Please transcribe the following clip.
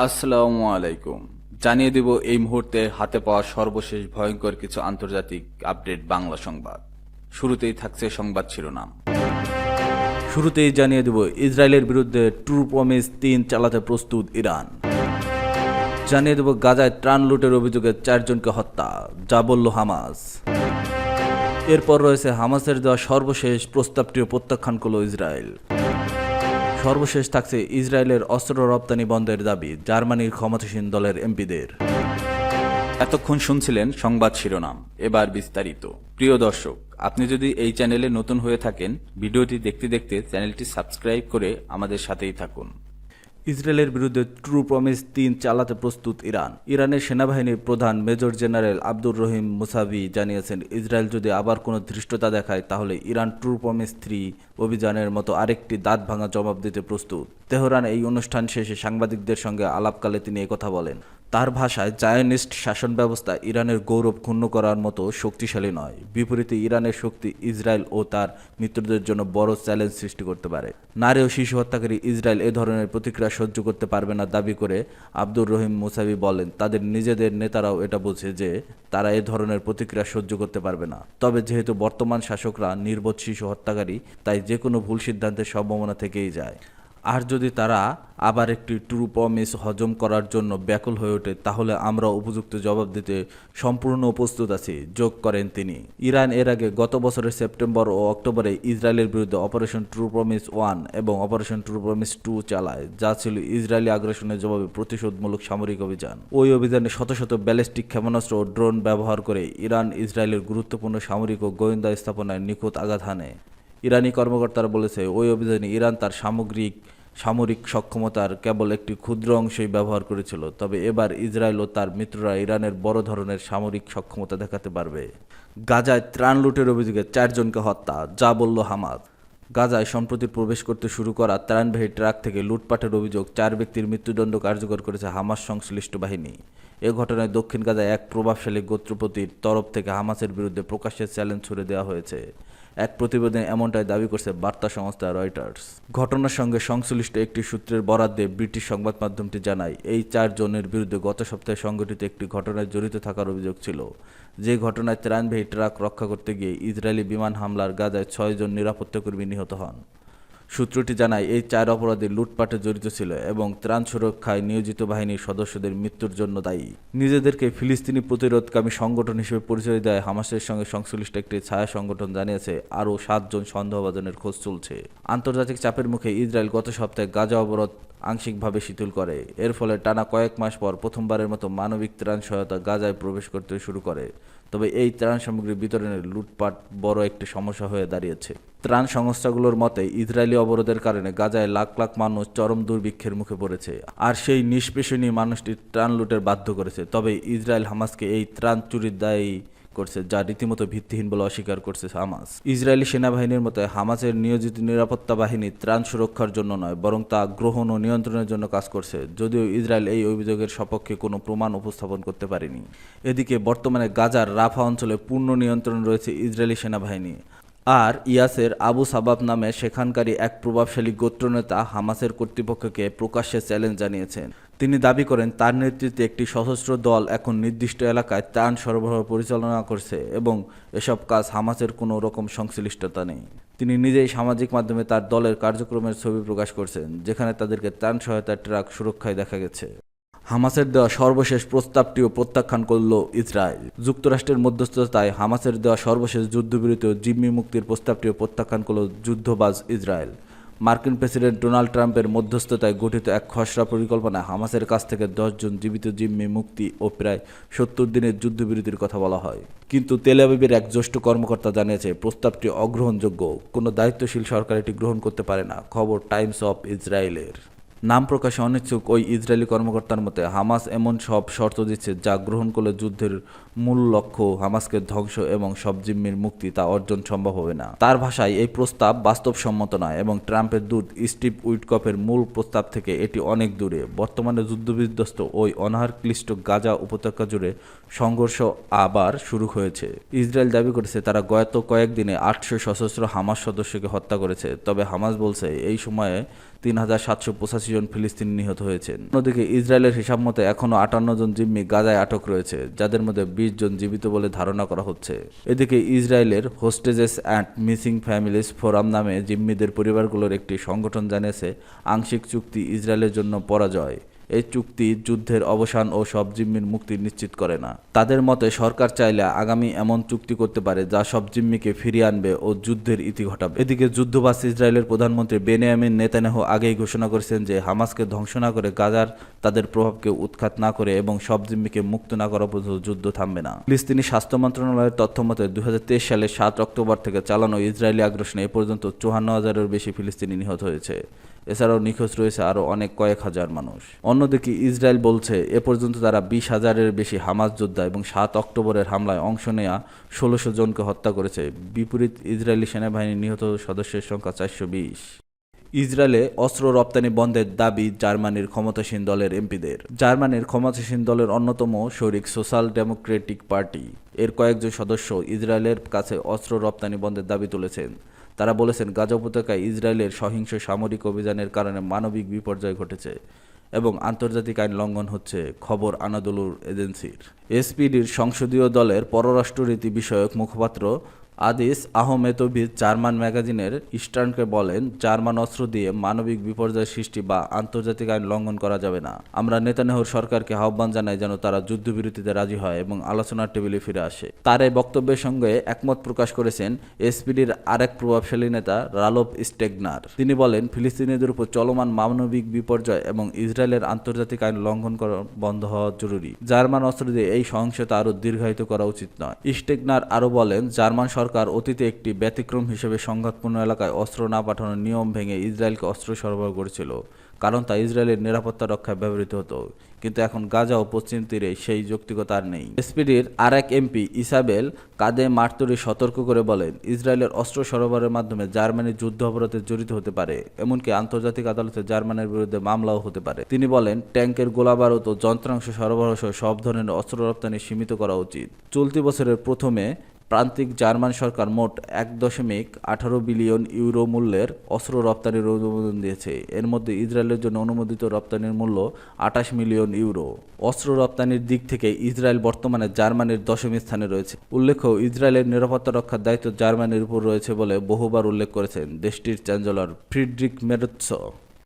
আসসালামু আলাইকুম। জানিয়ে দিব এই মুহূর্তে হাতে পাওয়া সর্বশেষ ভয়ঙ্কর কিছু আন্তর্জাতিক আপডেট বাংলা সংবাদ। শুরুতেই থাকছে সংবাদ শিরোনাম। শুরুতেই জানিয়ে দেব ইসরায়েলের বিরুদ্ধে ট্রু প্রমিস ৩ চালাতে প্রস্তুত ইরান। জানিয়ে দেব গাজায় ত্রাণ লুটের অভিযোগে ৪ জনকে হত্যা, যা বলল হামাস। এরপর রয়েছে হামাসের দেওয়া সর্বশেষ প্রস্তাবটিও প্রত্যাখ্যান করল ইসরায়েল। সর্বশেষ থাকছে ইসরায়েলের অস্ত্র রপ্তানি বন্ধের দাবি জার্মানির ক্ষমতাসীন দলের এমপিদের। এতক্ষণ শুনছিলেন সংবাদ শিরোনাম, এবার বিস্তারিত। প্রিয় দর্শক, আপনি যদি এই চ্যানেলে নতুন হয়ে থাকেন, ভিডিওটি দেখতে দেখতে চ্যানেলটি সাবস্ক্রাইব করে আমাদের সাথেই থাকুন। ইসরায়েলের বিরুদ্ধে ট্রু প্রমিস ৩ চালাতে প্রস্তুত ইরান। ইরানের সেনাবাহিনীর প্রধান major general Abdur Rahim Musavi জানিয়েছেন, ইসরায়েল যদি আবার কোনো ধৃষ্টতা দেখায় তাহলে ইরান ট্রু প্রমিস ৩ অভিযানের মতো আরেকটি দাঁত ভাঙা জবাব দিতে প্রস্তুত। তেহরান এই অনুষ্ঠান শেষে সাংবাদিকদের সঙ্গে আলাপকালে তিনি একথা বলেন। তার ভাষায়, জায়নিস্ট শাসন ব্যবস্থা ইরানের গৌরব ক্ষুণ্ণ করার মতো শক্তিশালী নয়। বিপরীতে ইরানের শক্তি ইসরায়েল ও তার মিত্রদের জন্য বড় চ্যালেঞ্জ সৃষ্টি করতে পারে। নারী ও শিশু হত্যাকারী ইসরায়েল এ ধরনের প্রতিক্রিয়া সহ্য করতে পারবে না দাবি করে আব্দুর রহিম মুসাভি বলেন, তাদের নিজেদের নেতারাও এটা বোঝে যে তারা এ ধরনের প্রতিক্রিয়া সহ্য করতে পারবে না। তবে যেহেতু বর্তমান শাসকরা নির্বোধ শিশু হত্যাকারী, তাই যে কোনো ভুল সিদ্ধান্তের সম্ভাবনা থেকেই যায়। আর যদি তারা আবার একটি ট্রু প্রমিস হজম করার জন্য ব্যাকুল হয়ে ওঠে, তাহলে আমরা উপযুক্ত জবাব দিতে সম্পূর্ণ প্রস্তুত আছি, যোগ করেন তিনি। ইরান এর আগে গত বছরের সেপ্টেম্বর ও অক্টোবরে ইসরায়েলের বিরুদ্ধে অপারেশন ট্রু প্রমিস 1 এবং অপারেশন ট্রু প্রমিস 2 চালায়, যা ছিল ইসরায়েলি আগ্রাসনের জবাবে প্রতিশোধমূলক সামরিক অভিযান। ওই অভিযানে শত শত ব্যালিস্টিক ক্ষেপণাস্ত্র ও ড্রোন ব্যবহার করে ইরান ইসরায়েলের গুরুত্বপূর্ণ সামরিক ও গোয়েন্দা স্থাপনায় নিখুঁত আঘাত হানে। ইরানি কর্মকর্তারা বলেছে, ওই অভিযানে ইরান তার সামরিক সক্ষমতার কেবল একটি ক্ষুদ্র অংশই ব্যবহার করেছিল। তবে এবার ইসরায়েল ও তার মিত্ররা ইরানের বড় ধরনের সামরিক সক্ষমতা দেখাতে পারবে। গাজায় ত্রাণ লুটের অভিযোগে ৪ জনকে হত্যা, যা বলল হামাস। গাজায় সম্প্রতি প্রবেশ করতে শুরু করা ত্রাণবাহী ট্রাক থেকে লুটপাটের অভিযোগ ৪ ব্যক্তির মৃত্যুদণ্ড কার্যকর করেছে হামাস সংশ্লিষ্ট বাহিনী। এ ঘটনায় দক্ষিণ গাজায় এক প্রভাবশালী গোত্রপতির তরফ থেকে হামাসের বিরুদ্ধে প্রকাশ্যে চ্যালেঞ্জ ছুড়ে দেওয়া হয়েছে। এক প্রতিবেদনে এমনটাই দাবি করছে বার্তা সংস্থা রয়টার্স। ঘটনার সঙ্গে সংশ্লিষ্ট একটি সূত্রের বরাত দিয়ে ব্রিটিশ সংবাদ মাধ্যমটি জানায়, এই ৪ জনের বিরুদ্ধে গত সপ্তাহে সংঘটিত একটি ঘটনায় জড়িত থাকার অভিযোগ ছিল। যে ঘটনায় ত্রাণবাহী ট্রাক রক্ষা করতে গিয়ে ইসরায়েলি বিমান হামলার গাজায় ৬ জন নিরাপত্তাকর্মী নিহত হন। সূত্রটি জানায়, এই ৪ অপরাধী লুটপাটে জড়িত ছিল এবং ত্রাণ সুরক্ষায় নিয়োজিত বাহিনীর সদস্যদের মৃত্যুর জন্য দায়ী। নিজেদেরকে ফিলিস্তিনি প্রতিরোধকামী সংগঠন হিসেবে পরিচয় দেয় হামাসের সঙ্গে সংশ্লিষ্ট একটি ছায়া সংগঠন জানিয়েছে, আরও ৭ জন সন্দেহভাজনের খোঁজ চলছে। আন্তর্জাতিক চাপের মুখে ইসরায়েল গত সপ্তাহে গাজা অবরোধ আংশিকভাবে শিথিল করে। এর ফলে টানা কয়েক মাস পর প্রথমবারের মতো মানবিক ত্রাণ সহায়তা গাজায় প্রবেশ করতে শুরু করে। তবে এই ত্রাণ সামগ্রী বিতরণের লুটপাট বড় একটি সমস্যা হয়ে দাঁড়িয়েছে। ত্রাণ সংস্থাগুলোর মতে, ইসরায়েলি অবরোধের কারণে গাজায় লাখ লাখ মানুষ চরম দুর্ভিক্ষের মুখে পড়েছে, আর সেই নিষ্পেষণীয় মানুষটি ত্রাণ লুটের বাধ্য করেছে। তবে ইসরায়েল হামাসকে এই ত্রাণ চুরির দায়ী করছে, যা রীতিমতো ভিত্তিহীন বলে অস্বীকার করছে হামাস। ইসরায়েলি সেনাবাহিনীর মতে, হামাসের নিয়োজিত নিরাপত্তা বাহিনী ত্রাণ সুরক্ষার জন্য নয়, বরং তা গ্রহণ ও নিয়ন্ত্রণের জন্য কাজ করছে, যদিও ইসরায়েল এই অভিযোগের সপক্ষে কোনো প্রমাণ উপস্থাপন করতে পারেনি। এদিকে বর্তমানে গাজার রাফা অঞ্চলে পূর্ণ নিয়ন্ত্রণ রয়েছে ইসরায়েলি সেনাবাহিনী। আর ইয়াসের আবু সাবাব নামে সেখানকারই এক প্রভাবশালী গোত্রনেতা হামাসের কর্তৃপক্ষকে প্রকাশ্যে চ্যালেঞ্জ জানিয়েছেন। তিনি দাবি করেন, তার নেতৃত্বে একটি সশস্ত্র দল এখন নির্দিষ্ট এলাকায় ত্রাণ সরবরাহ পরিচালনা করছে এবং এসব কাজ হামাসের কোনো রকম সংশ্লিষ্টতা নেই। তিনি নিজেই সামাজিক মাধ্যমে তার দলের কার্যক্রমের ছবি প্রকাশ করছেন, যেখানে তাদেরকে ত্রাণ সহায়তার ট্রাক সুরক্ষায় দেখা গেছে। হামাসের দেওয়া সর্বশেষ প্রস্তাবটিও প্রত্যাখ্যান করল ইসরায়েল। যুক্তরাষ্ট্রের মধ্যস্থতায় হামাসের দেওয়া সর্বশেষ যুদ্ধবিরতি ও জিম্মি মুক্তির প্রস্তাবটিও প্রত্যাখ্যান করল যুদ্ধবাজ ইসরায়েল। মার্কিন প্রেসিডেন্ট ডোনাল্ড ট্রাম্পের মধ্যস্থতায় গঠিত এক খসড়া পরিকল্পনায় হামাসের কাছ থেকে ১০ জন জীবিত জিম্মি মুক্তি ও প্রায় ৭০ দিনের যুদ্ধবিরতির কথা বলা হয়। কিন্তু তেল আবিবের এক জ্যেষ্ঠ কর্মকর্তা জানিয়েছে, প্রস্তাবটি অগ্রহণযোগ্য, কোনো দায়িত্বশীল সরকার এটি গ্রহণ করতে পারে না। খবর টাইমস অফ ইসরায়েলের। নাম প্রকাশে অনিচ্ছুক ওই ইসরায়েলি কর্মকর্তার মতে, হামাস এমন সব শর্ত দিচ্ছে যা গ্রহণ করলে যুদ্ধের মূল লক্ষ্য হামাসকে ধ্বংস এবং সব জিম্মির মুক্তি তা অর্জন সম্ভব হবে না। তার ভাষায় এই প্রস্তাব বাস্তবসম্মত নয় এবং ট্রাম্পের দূত স্টিভ উইটকফের মূল প্রস্তাব থেকে এটি অনেক দূরে। বর্তমানে যুদ্ধবিধ্বস্ত ওই অনাহার ক্লিষ্ট গাজা উপত্যকা জুড়ে সংঘর্ষ আবার শুরু হয়েছে। ইসরায়েল দাবি করেছে তারা গত কয়েকদিনে 800 সশস্ত্র হামাস সদস্যকে হত্যা করেছে, তবে হামাস বলছে এই সময়ে 3785 জন ফিলিস্তিনি নিহত হয়েছেন। অন্যদিকে ইসরায়েলের হিসাব মতে এখনও 58 জন জিম্মি গাজায় আটক রয়েছে, যাদের মধ্যে 20 জন জীবিত বলে ধারণা করা হচ্ছে। এদিকে ইসরায়েলের হোস্টেজেস অ্যান্ড মিসিং ফ্যামিলিজ ফোরাম নামে জিম্মিদের পরিবারগুলোর একটি সংগঠন জানিয়েছে আংশিক চুক্তি ইসরায়েলের জন্য পরাজয়। এই চুক্তি যুদ্ধের অবসান ও সব জিম্মির মুক্তি নিশ্চিত করে না। তাদের মতে সরকার চাইলে আগামী এমন চুক্তি করতে পারে যা সব জিম্মিকে ফিরিয়ে আনবে ও যুদ্ধের ইতি ঘটাবে। এদিকে যুদ্ধবাস ইসরায়েলের প্রধানমন্ত্রী বেনিয়ামিন নেতানিয়াহু আগেই ঘোষণা করেছেন যে হামাসকে ধ্বংস না করে গাজার তাদের প্রভাবকে উৎখাত না করে এবং সব জিম্মিকে মুক্ত না করা পর্যন্ত যুদ্ধ থামবে না। ফিলিস্তিনি স্বাস্থ্য মন্ত্রণালয়ের তথ্য মতে 2023 সালের 7 অক্টোবর থেকে চালানো ইসরায়েলি আগ্রাসনে এ পর্যন্ত 54,000-এর বেশি ফিলিস্তিনি নিহত হয়েছে। এছাড়াও নিখোঁজ রয়েছে আরও অনেক কয়েক হাজার মানুষ। অন্যদিকে ইসরায়েল বলছে এ পর্যন্ত তারা 20,000-এর বেশি হামাস যোদ্ধা এবং 7 অক্টোবরের হামলায় অংশ নেওয়া 1600 জনকে হত্যা করেছে। বিপরীত ইসরায়েলি সেনাবাহিনীর নিহত সদস্যের সংখ্যা 420। ইসরায়েলে অস্ত্র রপ্তানি বন্ধের দাবি জার্মানির ক্ষমতাসীন দলের এমপিদের। জার্মানির ক্ষমতাসীন দলের অন্যতম শরিক সোশ্যাল ডেমোক্রেটিক পার্টি এর কয়েকজন সদস্য ইসরায়েলের কাছে অস্ত্র রপ্তানি বন্ধের দাবি তুলেছেন। তারা বলেছেন গাজা উপত্যকায় ইসরায়েলের সহিংস সামরিক অভিযানের কারণে মানবিক বিপর্যয় ঘটেছে এবং আন্তর্জাতিক আইন লঙ্ঘন হচ্ছে, খবর আনাদোলুর এজেন্সির। এসপিডির সংসদীয় দলের পররাষ্ট্রনীতি বিষয়ক মুখপাত্র আদিস আহমেদোভিচ জার্মান ম্যাগাজিনের ইস্টার্নকে বলেন, জার্মান অস্ত্র দিয়ে মানবিক বিপর্যয় সৃষ্টি বা আন্তর্জাতিক আইন লঙ্ঘন করা যাবে না। আমরা নেতানিয়াহুর সরকারকে আহ্বান জানাই যেন তারা যুদ্ধবিরতিতে রাজি হয় এবং আলোচনার টেবিলে ফিরে আসে। তার এই বক্তব্যের সঙ্গে একমত প্রকাশ করেছেন এসপিডির আরেক প্রভাবশালী নেতা রালোফ স্টেগনার। তিনি বলেন, ফিলিস্তিনিদের উপর চলমান মানবিক বিপর্যয় এবং ইসরায়েলের আন্তর্জাতিক আইন লঙ্ঘন করা বন্ধ হওয়া জরুরি। জার্মান অস্ত্র দিয়ে এই সহিংসতা আরও দীর্ঘায়িত করা উচিত নয়। স্টেগনার আরও বলেন, জার্মান সরকার অতীতে একটি ব্যতিক্রম হিসেবে সংঘাতপূর্ণ এলাকায় অস্ত্র না পাঠানোর নিয়ম ভেঙে ইসরায়েলকে অস্ত্র সরবরাহ করেছিল, কারণ তা ইসরায়েলের নিরাপত্তা রক্ষায় ব্যবহৃত হতো। কিন্তু এখন গাজা ও পশ্চিম তীরে সেই যৌক্তিকতা আর নেই। এসপিডির আরেক এমপি ইসাবেল কাদে মার্তুরি সতর্ক করে বলেন, ইসরায়েলের অস্ত্র সরবরাহের মাধ্যমে জার্মানি যুদ্ধ অপরাধে জড়িত হতে পারে, এমনকি আন্তর্জাতিক আদালতে জার্মানির বিরুদ্ধে মামলাও হতে পারে। তিনি বলেন, ট্যাঙ্কের গোলাবারুদ ও যন্ত্রাংশ সরবরাহ সহ সব ধরনের অস্ত্র রপ্তানি সীমিত করা উচিত। চলতি বছরের প্রথমে প্রান্তিক জার্মান সরকার মোট 1.18 বিলিয়ন ইউরো মূল্যের অস্ত্র রপ্তানির অনুমোদন দিয়েছে। এর মধ্যে ইসরায়েলের জন্য অনুমোদিত রপ্তানির মূল্য 28 মিলিয়ন ইউরো। অস্ত্র রপ্তানির দিক থেকে ইসরায়েল বর্তমানে জার্মানির 10ম স্থানে রয়েছে। উল্লেখ্য, ইসরায়েলের নিরাপত্তা রক্ষার দায়িত্ব জার্মানির উপর রয়েছে বলে বহুবার উল্লেখ করেছেন দেশটির চ্যান্সেলর ফ্রিডরিখ মেরৎস।